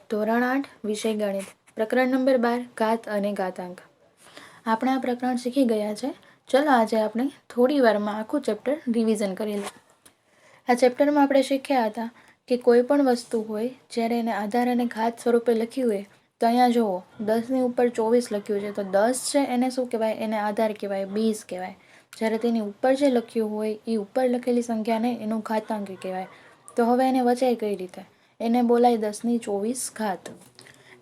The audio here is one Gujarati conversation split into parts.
ધોરણ 8 વિષય ગણિત પ્રકરણ નંબર 12 ઘાત અને ઘાતાંક. આપણે આ પ્રકરણ શીખી ગયા છે. ચલો આજે આપણે થોડી વારમાં આખું ચેપ્ટર રિવિઝન કરી લઈએ. આ ચેપ્ટરમાં આપણે શીખ્યા હતા કે કોઈ પણ વસ્તુ હોય જ્યારે એને આધાર અને ઘાત સ્વરૂપે લખ્યું હોય તો અહીંયા જુઓ 10ની ઉપર 24 લખ્યું છે તો 10 છે એને શું કહેવાય, એને આધાર કહેવાય, બેઝ કહેવાય. જ્યારે તેની ઉપર જે લખ્યું હોય એ ઉપર લખેલી સંખ્યાને એનું ઘાતાંક કહેવાય. તો હવે એને વચાય કઈ રીતે, એને બોલાય 10ની 24 ઘાત.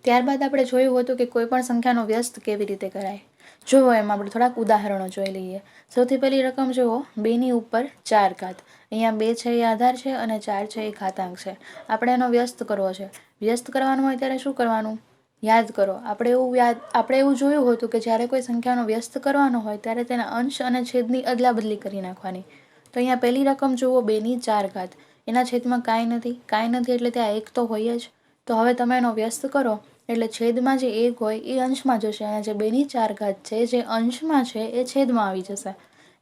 ત્યારબાદ આપણે જોયું હતું કે કોઈ પણ સંખ્યાનો વ્યસ્ત કેવી રીતે કરાય. જુઓ એમાં આપણે થોડાક ઉદાહરણો જોઈ લઈએ. સૌથી પહેલી રકમ જુઓ 2ની ઉપર 4 ઘાત. અહીંયા 2 છે એ આધાર છે અને 4 છે એ ઘાતાંક છે. આપણે એનો વ્યસ્ત કરવો છે. વ્યસ્ત કરવાનું હોય ત્યારે શું કરવાનું, યાદ કરો. આપણે એવું જોયું હતું કે જ્યારે કોઈ સંખ્યાનો વ્યસ્ત કરવાનો હોય ત્યારે તેના અંશ અને છેદની અદલાબદલી કરી નાખવાની. તો અહીંયા પહેલી રકમ જુઓ 2ની 4 ઘાત. એના છેદમાં કાંઈ નથી એટલે ત્યાં 1 તો હોય જ. તો હવે તમે એનો વ્યસ્ત કરો એટલે છેદમાં જે 1 હોય એ અંશમાં જશે અને જે 2ની 4 ઘાત છે જે અંશમાં છે એ છેદમાં આવી જશે.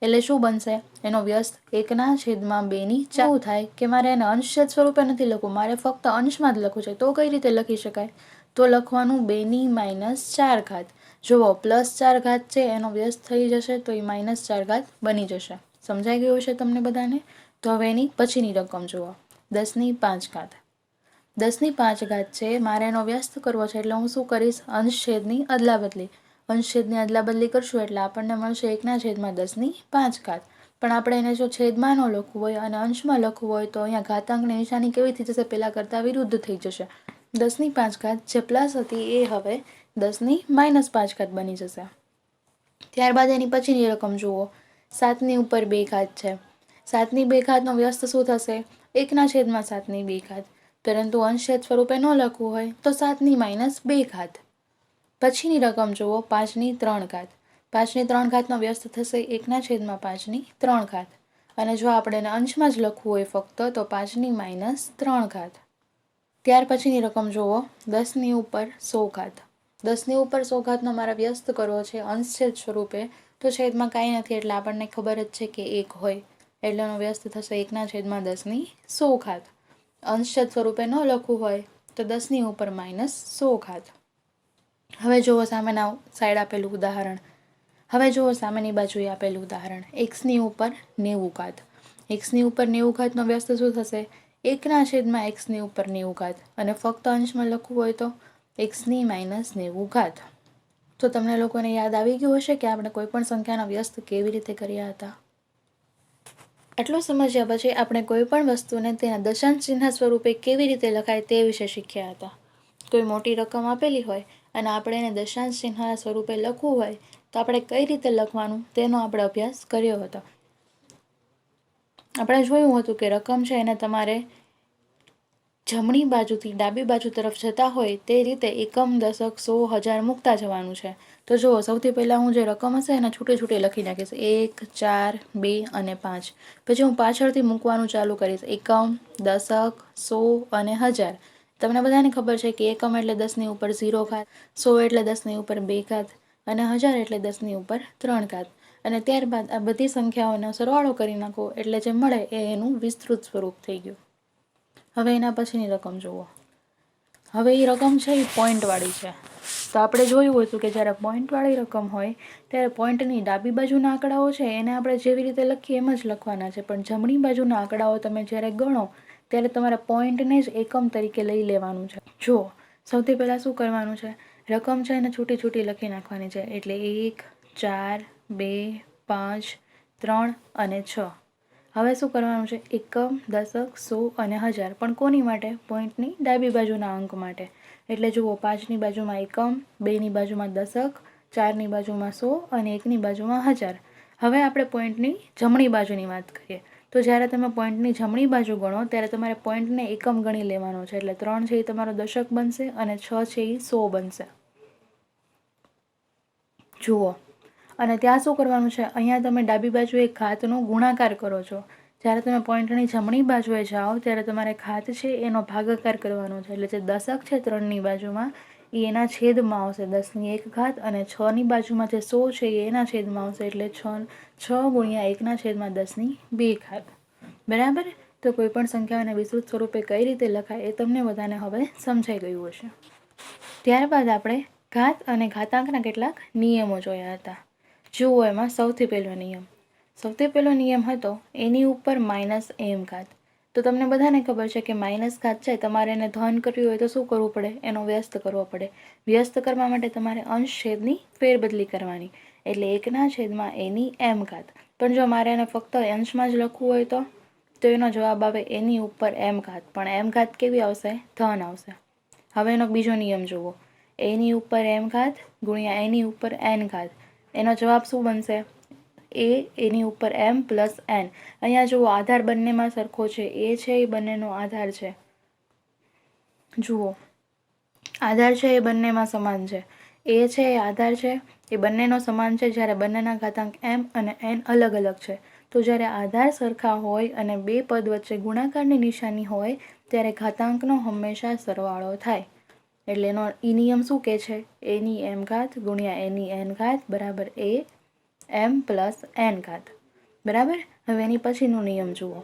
એટલે શું બનશે, એનો વ્યસ્ત 1/2ની 4 થાય કે મારે એને અંશછેદ સ્વરૂપે નથી લખવું, મારે ફક્ત અંશમાં જ લખવું છે. તો કઈ રીતે લખી શકાય, તો લખવાનું 2ની -4 ઘાત. જુઓ +4 ઘાત છે એનો વ્યસ્ત થઈ જશે તો એ -4 ઘાત બની જશે. સમજાઈ ગયું છે તમને બધાને? તો હવે એની પછીની રકમ જુઓ 10ની 5 ઘાત. 10ની 5 ઘાત છે, મારે એનો વ્યસ્ત કરવો છે એટલે હું શું કરીશ, અંશછેદની અદલાબદલી. અંશછેદની અદલાબદલી કરશું એટલે આપણને મળશે 1/10ની 5 ઘાત. પણ આપણે એને જો છેદમાં ન લખવું હોય અને અંશમાં લખવું હોય તો અહીંયા ઘાતાંકની નિશાની કેવી થઈ જશે, પહેલાં કરતાં વિરુદ્ધ થઈ જશે. 10ની 5 ઘાત જે પ્લસ હતી એ હવે 10ની -5 ઘાત બની જશે. ત્યારબાદ એની પછીની રકમ જુઓ 7ની ઉપર 2 ઘાત છે. 7ની 2 ઘાતનો વ્યસ્ત શું થશે, 1/7ની 2 ઘાત. પરંતુ અંશછેદ સ્વરૂપે ન લખવું હોય તો 7ની -2 ઘાત. પછીની રકમ જુઓ 5ની 3 ઘાત. 5ની 3 ઘાતનો વ્યસ્ત થશે 1/5ની 3 ઘાત. અને જો આપણે એને અંશમાં જ લખવું હોય ફક્ત તો 5ની -3 ઘાત. ત્યાર પછીની રકમ જુઓ 10ની ઉપર 100 ઘાત. 10ની ઉપર 100 ઘાતનો મારે વ્યસ્ત કરવો છે અંશછેદ સ્વરૂપે, તો છેદમાં કાંઈ નથી એટલે આપણને ખબર જ છે કે 1 હોય એટલે એનો વ્યસ્ત થશે 1/10ની 100 ઘાત. અંશછેદ સ્વરૂપે ન લખવું હોય તો 10ની ઉપર -100 ઘાત. હવે જુઓ સામેના સાઈડ આપેલું ઉદાહરણ. હવે જુઓ સામેની બાજુએ આપેલું ઉદાહરણ xની ઉપર 90 ઘાત. xની ઉપર 90 ઘાતનો વ્યસ્ત શું થશે, 1/xની ઉપર 90 ઘાત. અને ફક્ત અંશમાં લખવું હોય તો xની -90 ઘાત. તો તમને લોકોને યાદ આવી ગયું હશે કે આપણે કોઈ પણ સંખ્યાનો વ્યસ્ત કેવી રીતે કર્યા હતા. આટલું સમજ્યા પછી આપણે કોઈ પણ વસ્તુને તેના દશાંશ ચિહ્ન સ્વરૂપે કેવી રીતે લખાય તે વિશે શીખ્યા હતા. કોઈ મોટી રકમ આપેલી હોય અને આપણે એને દશાંશ ચિહ્નના સ્વરૂપે લખવું હોય તો આપણે કઈ રીતે લખવાનું તેનો આપણે અભ્યાસ કર્યો હતો. આપણે જોયું હતું કે રકમ છે એને તમારે જમણી બાજુથી ડાબી બાજુ તરફ જતા હોય તે રીતે એકમ, દશક, 100, 1000 મૂકતા જવાનું છે. તો જુઓ સૌથી પહેલાં હું જે રકમ હશે એને છૂટી લખી નાખીશ 1, 4, 2 અને 5. પછી હું પાછળથી મૂકવાનું ચાલુ કરીશ એકમ, દશક, 100 અને 1000. તમને બધાને ખબર છે કે એકમ એટલે 10ની ઉપર 0 ઘાત, 100 એટલે 10ની ઉપર 2 ઘાત અને 1000 એટલે 10ની ઉપર 3 ઘાત. અને ત્યારબાદ આ બધી સંખ્યાઓનો સરવાળો કરી નાખો એટલે જે મળે એ એનું વિસ્તૃત સ્વરૂપ થઈ ગયું. હવે એના પછીની રકમ જુઓ. હવે એ રકમ છે એ પોઈન્ટવાળી છે. તો આપણે જોયું હતું કે જ્યારે પોઈન્ટવાળી રકમ હોય ત્યારે પોઈન્ટની ડાબી બાજુના આંકડાઓ છે એને આપણે જેવી રીતે લખીએ એમ જ લખવાના છે. પણ જમણી બાજુના આંકડાઓ તમે જ્યારે ગણો ત્યારે તમારે પોઈન્ટને જ એકમ તરીકે લઈ લેવાનું છે. જુઓ સૌથી પહેલાં શું કરવાનું છે, રકમ છે એને છૂટી લખી નાખવાની છે. એટલે 1, 4, 2, 5, 3 અને 6. હવે શું કરવાનું છે, એકમ, દશક, 100 અને 1000. પણ કોની માટે, પોઈન્ટની ડાબી બાજુના અંક માટે. એટલે જુઓ 5ની બાજુમાં એકમ, 2ની બાજુમાં દશક, 4ની બાજુમાં 100 અને 1ની બાજુમાં 1000. હવે આપણે પોઈન્ટની જમણી બાજુની વાત કરીએ તો જ્યારે તમે પોઈન્ટની જમણી બાજુ ગણો ત્યારે તમારે પોઈન્ટને એકમ ગણી લેવાનો છે. એટલે 3 છે એ તમારો દશક બનશે અને 6 છે એ 100 બનશે. જુઓ અને ત્યાં શું કરવાનું છે, અહીંયા તમે ડાબી બાજુએ ઘાતનો ગુણાકાર કરો છો. જ્યારે તમે પોઈન્ટની જમણી બાજુએ જાઓ ત્યારે તમારે ઘાત છે એનો ભાગાકાર કરવાનો છે. એટલે જે દશક છે 3ની બાજુમાં એ એના છેદમાં આવશે 10ની 1 ઘાત અને 6ની બાજુમાં જે 100 છે એ એના છેદમાં આવશે એટલે 6 × 1/10ની 2 ઘાત. બરાબર. તો કોઈપણ સંખ્યાઓને વિસ્તૃત સ્વરૂપે કઈ રીતે લખાય એ તમને બધાને હવે સમજાઈ ગયું હશે. ત્યારબાદ આપણે ઘાત અને ઘાતાંકના કેટલાક નિયમો જોયા હતા. જુઓ, એમાં સૌથી પહેલો નિયમ હતો એની ઉપર -m ઘાત. તો તમને બધાને ખબર છે કે માઇનસ ઘાત છે, તમારે એને ધન કરવી હોય તો શું કરવું પડે? એનો વ્યસ્ત કરવો પડે. વ્યસ્ત કરવા માટે તમારે અંશ છેદની ફેરબદલી કરવાની, એટલે 1/n એની m ઘાત. પણ જો મારે એને ફક્ત અંશમાં જ લખવું હોય તો એનો જવાબ આવે એની ઉપર m ઘાત. પણ m ઘાત કેવી આવશે? ધન આવશે. હવે એનો બીજો નિયમ જુઓ, એની ઉપર m ઘાત ગુણ્યા એની ઉપર n ઘાત. એનો જવાબ શું બનશે? એની ઉપર m પ્લસ n. અહીંયા જુઓ, આધાર બંનેમાં સરખો છે. એ છે એ બંનેનો આધાર છે. જુઓ, આધાર છે એ બંનેમાં સમાન છે. એ છે એ આધાર છે એ બંનેનો સમાન છે, જ્યારે બંનેના ઘાતાંક m અને n અલગ અલગ છે. તો જ્યારે આધાર સરખા હોય અને બે પદ વચ્ચે ગુણાકારની નિશાની હોય ત્યારે ઘાતાંકનો હંમેશા સરવાળો થાય. એટલે એનો નિયમ શું કહે છે? એની m ઘાત ગુણ્યા એની n ઘાત બરાબર a m પ્લસ n ઘાત. બરાબર. હવે એની પછીનો નિયમ જુઓ,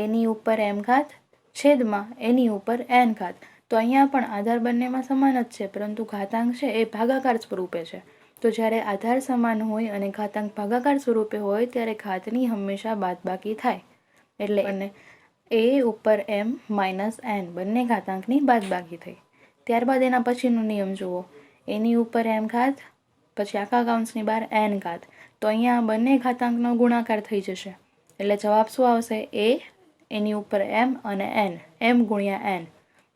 એની ઉપર m ઘાત છેદમાં એની ઉપર n ઘાત. તો અહીંયા પણ આધાર બંનેમાં સમાન જ છે, પરંતુ ઘાતાંક છે એ ભાગાકાર સ્વરૂપે છે. તો જ્યારે આધાર સમાન હોય અને ઘાતાંક ભાગાકાર સ્વરૂપે હોય ત્યારે ઘાતની હંમેશા બાદબાકી થાય. એટલે a ઉપર m માઇનસ n બંને ઘાતાંકની બાદબાકી થઈ. ત્યારબાદ એના પછીનો નિયમ જુઓ, એની ઉપર m ઘાત પછી આખા કૌંસની બહાર n ઘાત. તો અહીંયા બંને ઘાતાંકનો ગુણાકાર થઈ જશે. એટલે જવાબ શું આવશે? a એની ઉપર m અને n, m ગુણ્યા n.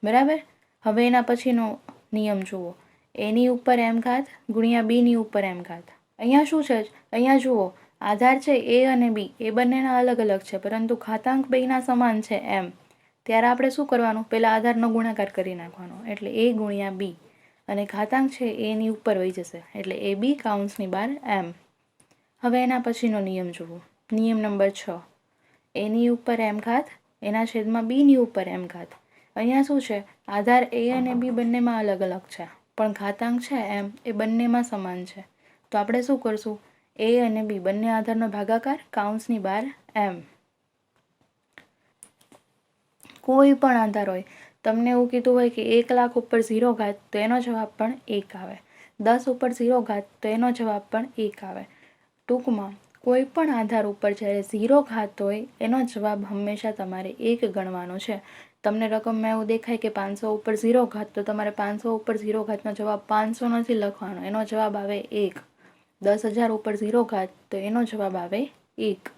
બરાબર. હવે એના પછીનો નિયમ જુઓ, એની ઉપર m ઘાત ગુણ્યા બીની ઉપર m ઘાત. અહીંયા શું છે? અહીંયા જુઓ, આધાર છે a અને b એ બંનેના અલગ અલગ છે, પરંતુ ઘાતાંક બેયના સમાન છે m. ત્યારે આપણે શું કરવાનું? પહેલાં આધારનો ગુણાકાર કરી નાખવાનો, એટલે a ગુણ્યા b. અને ઘાતાંક છે એની ઉપર વહી જશે, એટલે ab કૌંસની બહાર m. હવે એના પછીનો નિયમ જુઓ, નિયમ નંબર 6, એની ઉપર m ઘાત એના છેદમાં બીની ઉપર m ઘાત. અહીંયા શું છે? આધાર a અને b બંનેમાં અલગ અલગ છે, પણ ઘાતાંક છે m એ બંનેમાં સમાન છે. તો આપણે શું કરશું? a અને b બંને આધારનો ભાગાકાર કૌંસની બહાર m. કોઈ પણ આધાર હોય, તમને એવું કીધું હોય કે 1 લાખ ઉપર 0 ઘાત તો એનો જવાબ પણ 1 આવે. 10 ઉપર 0 ઘાત તો એનો જવાબ પણ 1 આવે. ટૂંકમાં કોઈ પણ આધાર ઉપર જ્યારે 0 ઘાત હોય એનો જવાબ હંમેશા તમારે 1 ગણવાનો છે. તમને રકમમાં એવું દેખાય કે 500 ઉપર 0 ઘાત તો તમારે 500 ઉપર 0 ઘાતનો જવાબ 500 નથી લખવાનો, એનો જવાબ આવે 1. 10,000 ઉપર 0 ઘાત તો એનો જવાબ આવે 1.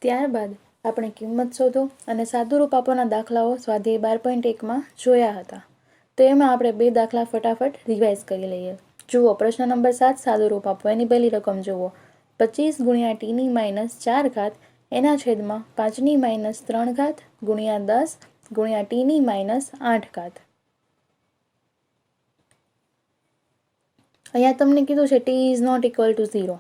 ત્યારબાદ આપણે કિંમત શોધો અને સાદુરૂપ આપવાના દાખલાઓ સ્વાધ્યાય 12.1માં જોયા હતા. તો એમાં આપણે 2 દાખલા ફટાફટ રિવાઇઝ કરી લઈએ. જુઓ, પ્રશ્ન નંબર 7 સાદુરૂપ આપો. એની પહેલી રકમ જુઓ, 25 ગુણ્યા ટીની માઇનસ 4 ઘાત એના છેદમાં 5ની માઇનસ 3 ઘાત ગુણ્યા 10 ગુણ્યા ટીની માઇનસ 8 ઘાત. અહીંયા તમને કીધું છે T is not equal to 0.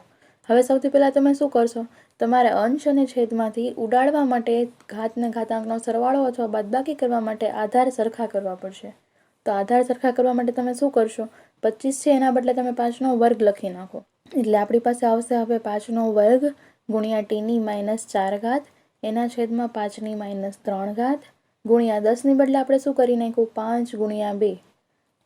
હવે સૌથી પહેલાં તમે શું કરશો? તમારે અંશ અને છેદમાંથી ઉડાડવા માટે ઘાતને ઘાતાંકનો સરવાળો અથવા બાદબાકી કરવા માટે આધાર સરખા કરવા પડશે. તો આધાર સરખા કરવા માટે તમે શું કરશો? 25 છે એના બદલે તમે 5નો વર્ગ લખી નાખો. એટલે આપણી પાસે આવશે હવે 5નો વર્ગ ગુણ્યા ટીની માઇનસ 4 ઘાત એના છેદમાં 5ની માઇનસ 3 ઘાત ગુણ્યા 10ની બદલે આપણે શું કરી નાખ્યું? 5 ગુણ્યા 2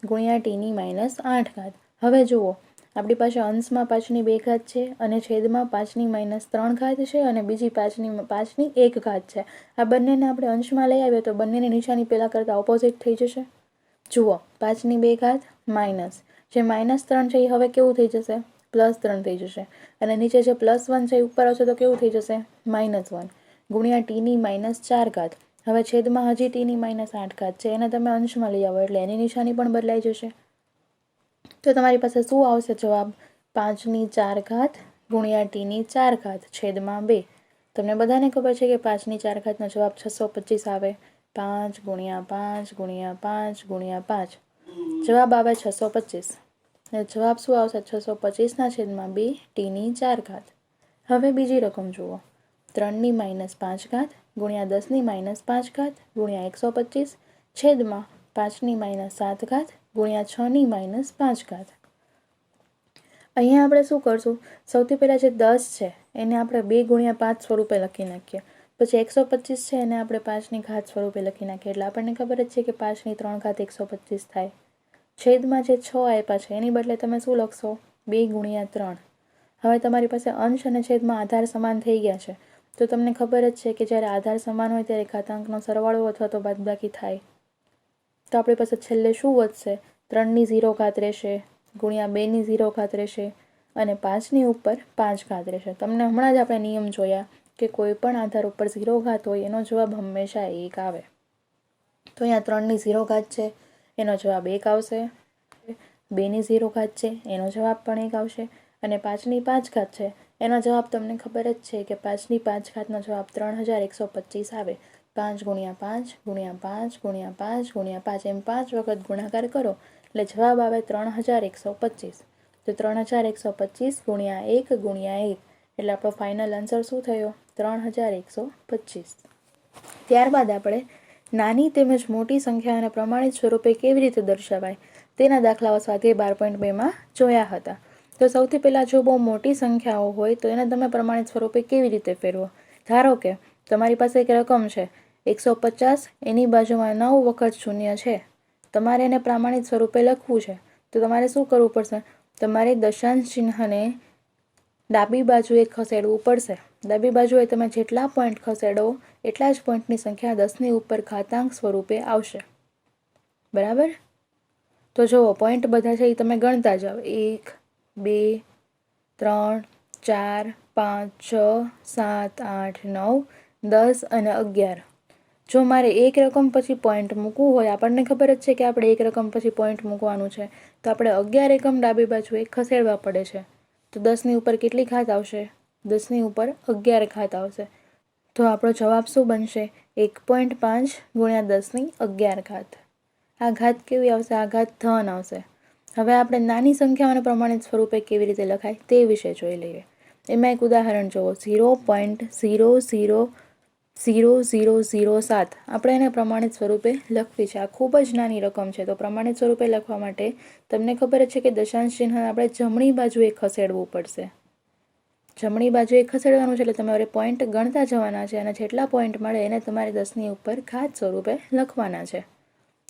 ગુણ્યા ટીની માઇનસ 8 ઘાત. હવે જુઓ, આપણી પાસે અંશમાં 5ની 2 ઘાત છે અને છેદમાં 5ની માઇનસ 3 ઘાત છે અને બીજી 5ની 1 ઘાત છે. આ બંનેને આપણે અંશમાં લઈ આવીએ તો બંનેની નિશાની પહેલાં કરતાં ઓપોઝિટ થઈ જશે. જુઓ, 5ની 2 ઘાત માઇનસ, જે -3 છે એ હવે કેવું થઈ જશે? +3 થઈ જશે. અને નીચે જે +1 છે એ ઉપર આવશે તો કેવું થઈ જશે? -1 ગુણ્યા ટીની માઇનસ 4 ઘાત. હવે છેદમાં હજી ટીની માઇનસ 8 ઘાત છે, એને તમે અંશમાં લઈ આવો એટલે એની નિશાની પણ બદલાઈ જશે. તો તમારી પાસે શું આવશે જવાબ? 5ની 4 ઘાત ગુણ્યા ટીની 4 ઘાત છેદમાં 2. તમને બધાને ખબર છે કે 5ની 4 ઘાતનો જવાબ 625 આવે. 5 ગુણ્યા 5 ગુણ્યા 5 ગુણ્યા 5, જવાબ આવે 625. જવાબ શું આવશે? 625ના છેદમાં 2 ટીની 4 ઘાત. હવે બીજી રકમ જુઓ, 3ની માઇનસ 5 ઘાત ગુણ્યા 10ની માઇનસ 5 ઘાત ગુણ્યા 125 છેદમાં 5ની માઇનસ 7 ઘાત ગુણ્યા 6ની માઇનસ 5 ઘાત. અહીંયા આપણે શું કરશું? સૌથી પહેલાં જે 10 છે એને આપણે 2 ગુણ્યા 5 સ્વરૂપે લખી નાખીએ. પછી 125 છે એને આપણે 5ની ઘાત સ્વરૂપે લખી નાખીએ એટલે આપણને ખબર જ છે કે 5ની 3 ઘાત 125 થાય. છેદમાં જે 6 આપ્યા છે એની બદલે તમે શું લખશો? 2 ગુણ્યા 3. હવે તમારી પાસે અંશ અને છેદમાં આધાર સમાન થઈ ગયા છે, તો તમને ખબર જ છે કે જ્યારે આધાર સમાન હોય ત્યારે ઘાતાંકનો સરવાળો અથવા તો બાદબાકી થાય. તો આપણી પાસે છેલ્લે શું વધશે? 3ની 0 ઘાત રહેશે, ગુણ્યા 2ની 0 ઘાત રહેશે અને 5ની ઉપર 5 ઘાત રહેશે. તમને હમણાં જ આપણે નિયમ જોયા કે કોઈ પણ આધાર ઉપર 0 ઘાત હોય એનો જવાબ હંમેશા 1 આવે. તો અહીંયા 3ની 0 ઘાત છે એનો જવાબ 1 આવશે, 2ની 0 ઘાત છે એનો જવાબ પણ 1 આવશે અને 5ની 5 ઘાત છે એનો જવાબ તમને ખબર જ છે કે 5ની 5 ઘાતનો જવાબ 3125 આવે. 5 ગુણ્યા 5 ગુણ્યા 5 ગુણ્યા 5 ગુણ્યા 5 એમ 5 વખત ગુણાકાર કરો એટલે જવાબ આવે 3125. તો 3125 ગુણ્યા 1 ગુણ્યા 1 એટલે આપણો ફાઇનલ આન્સર શું થયો? 3125. ત્યારબાદ આપણે નાની તેમજ મોટી સંખ્યાઓને પ્રમાણિત સ્વરૂપે કેવી રીતે દર્શાવાય તેના દાખલાઓ સ્વાધ્યાય 12.2માં જોયા હતા. તો સૌથી પહેલાં જો બહુ મોટી સંખ્યાઓ હોય તો એને તમે પ્રમાણિત સ્વરૂપે કેવી રીતે ફેરવો? ધારો કે તમારી પાસે એક રકમ છે 150, એની બાજુમાં 9 વખત શૂન્ય છે. તમારે એને પ્રમાણિત સ્વરૂપે લખવું છે તો તમારે શું કરવું પડશે? તમારે દશાંશ ચિહ્નને ડાબી બાજુએ ખસેડવું પડશે. ડાબી બાજુએ તમે જેટલા પોઈન્ટ ખસેડો એટલા જ પોઈન્ટની સંખ્યા 10ની ઉપર ઘાતાંક સ્વરૂપે આવશે. બરાબર? તો જુઓ પોઈન્ટ બધા છે એ તમે ગણતા જાઓ. 1, 2, 3, 4, 5, 6, 7, 8, 9, 10 અને 11. જો મારે એક રકમ પછી પોઈન્ટ મૂકવું હોય, આપણને ખબર જ છે કે આપણે એક રકમ પછી પોઈન્ટ મૂકવાનું છે, તો આપણે 11 એકમ ડાબી બાજુએ ખસેડવા પડે છે. તો 10ની ઉપર કેટલી ઘાત આવશે? 10ની ઉપર 11 ઘાત આવશે. તો આપણો જવાબ શું બનશે? 1.5 ગુણ્યા 10ની 11 ઘાત. આ ઘાત કેવી આવશે? આ ઘાત ધન આવશે. હવે આપણે નાની સંખ્યાઓને પ્રમાણિત સ્વરૂપે કેવી રીતે લખાય તે વિશે જોઈ લઈએ. એમાં એક ઉદાહરણ જુઓ, 0.00007. આપણે એને પ્રમાણિત સ્વરૂપે લખવી છે. આ ખૂબ જ નાની રકમ છે, તો પ્રમાણિત સ્વરૂપે લખવા માટે તમને ખબર જ છે કે દશાંશ ચિહ્ન આપણે જમણી બાજુએ ખસેડવું પડશે. જમણી બાજુએ ખસેડવાનું છે એટલે તમારે પોઈન્ટ ગણતા જવાના છે અને જેટલા પોઈન્ટ મળે એને તમારે 10ની ઉપર ઘાત સ્વરૂપે લખવાના છે.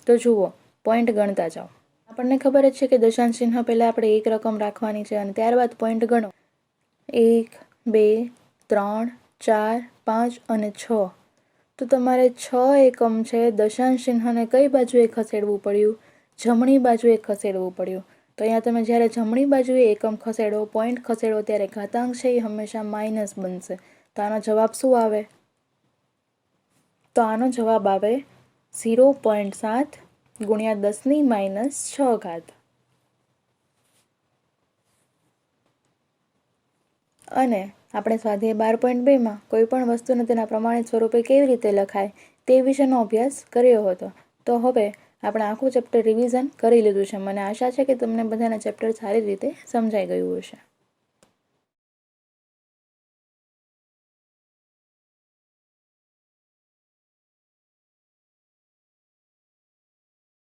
તો જુઓ, પોઈન્ટ ગણતા જાઓ. આપણને ખબર જ છે કે દશાંશ ચિહ્ન પહેલાં આપણે એક રકમ રાખવાની છે અને ત્યારબાદ પોઈન્ટ ગણો. 1, 2, 3, 4, 5 અને 6. તો તમારે 6 એકમ છે દશાંશ ચિહ્નને કઈ બાજુએ ખસેડવું પડ્યું? જમણી બાજુએ ખસેડવું પડ્યું. તો અહીંયા તમે જ્યારે જમણી બાજુએ એકમ ખસેડો, પોઈન્ટ ખસેડો ત્યારે ઘાતાંક છે એ હંમેશા માઇનસ બનશે. તો આનો જવાબ શું આવે? તો આનો જવાબ આવે 0.7 ગુણ્યા 10ની -6 ઘાત. અને આપણે સ્વાધ્યાય 12.2માં કોઈ પણ વસ્તુને તેના પ્રમાણિત સ્વરૂપે કેવી રીતે લખાય તે વિશેનો અભ્યાસ કર્યો હતો. તો હવે આપણે આખું ચેપ્ટર રિવિઝન કરી લીધું છે. મને આશા છે કે તમને બધાને ચેપ્ટર સારી રીતે સમજાઈ ગયું હશે.